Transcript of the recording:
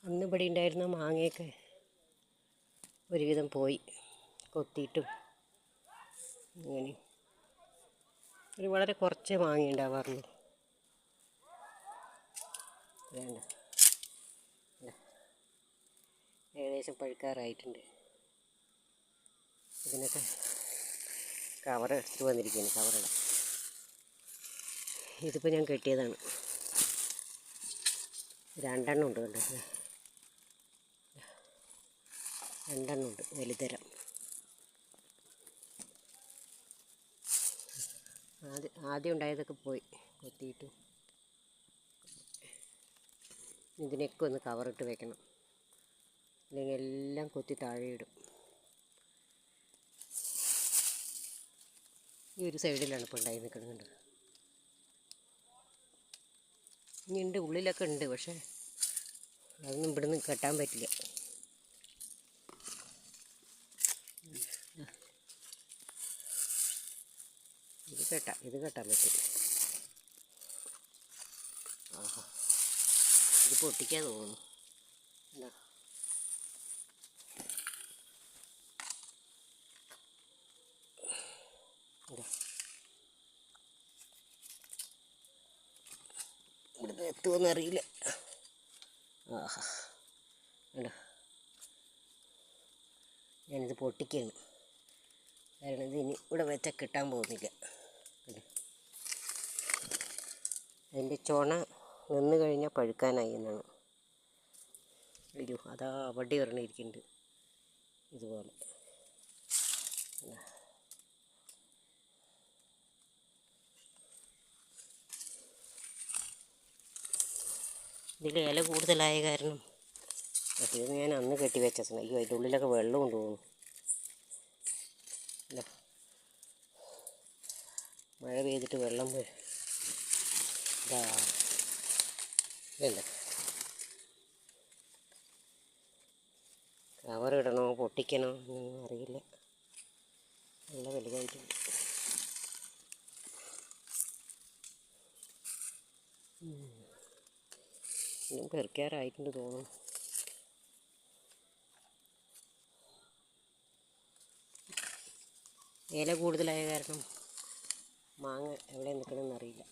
അന്ന് ഇവിടെ ഉണ്ടായിരുന്ന മാങ്ങയൊക്കെ ഒരുവിധം പോയി, കൊത്തിയിട്ടും അങ്ങനെ ഒരു വളരെ കുറച്ചേ മാങ്ങ ഉണ്ടാവാറുള്ളൂ. വേണ്ട, ഏകദേശം പഴുക്കാറായിട്ടുണ്ട്. ഇതിനൊക്കെ കവർ എടുത്ത് വന്നിരിക്കുകയാണ്. കവറിടാം. ഇതിപ്പോൾ ഞാൻ കെട്ടിയതാണ്. 2 എണ്ണം ഉണ്ട്. കണ്ടോ, 2 എണ്ണം ഉണ്ട്, വലുതരം. ആദ്യം ഉണ്ടായതൊക്കെ പോയി, കൊത്തിയിട്ട്. ഇതിനൊക്കെ ഒന്ന് കവറിട്ട് വെക്കണം, അല്ലെങ്കിൽ എല്ലാം കൊത്തി താഴെ ഇടും. ഈ ഒരു സൈഡിലാണ് ഇപ്പോൾ ഉണ്ടായി നിൽക്കുന്നത്. ഇനി ഉണ്ട്, ഉള്ളിലൊക്കെ ഉണ്ട്, പക്ഷേ അതൊന്നും ഇവിടുന്ന് കെട്ടാൻ പറ്റില്ല. ഇത് കെട്ടാൻ പറ്റും. ആഹാ, ഇത് പൊട്ടിക്കാൻ തോന്നുന്നു. ഇവിടുന്ന് എത്തുമെന്ന് അറിയില്ല. ആഹാ, കണ്ടോ, ഞാനിത് പൊട്ടിക്കുകയാണ്. കാരണം ഇത് ഇനി ഇവിടെ വെച്ചാൽ കിട്ടാൻ പോകുന്നില്ല. അതിൻ്റെ ചുണ നിന്ന് കഴിഞ്ഞാൽ പഴുക്കാനായി എന്നാണ്. അയ്യോ, അതാ അവിടെ ഒരെണ്ണം ഇരിക്കുന്നുണ്ട് ഇതുപോലെ. ഇതിൽ ഇല കൂടുതലായ കാരണം ഇത് ഞാൻ അന്ന് കെട്ടി വെച്ചിട്ടുണ്ട്. അയ്യോ, അതിൻ്റെ ഉള്ളിലൊക്കെ വെള്ളം കൊണ്ടുപോകുന്നു. മഴ പെയ്തിട്ട് വെള്ളം വേണ്ട. കവറിടണോ പൊട്ടിക്കണോ എന്നൊന്നും അറിയില്ല. നല്ല വലുതായിട്ടുണ്ട്. ഇതും പെറുക്കാറായിട്ടുണ്ട് തോന്നുന്നു. ഇല കൂടുതലായ കാരണം മാങ്ങ എവിടെ നിൽക്കണമെന്നറിയില്ല.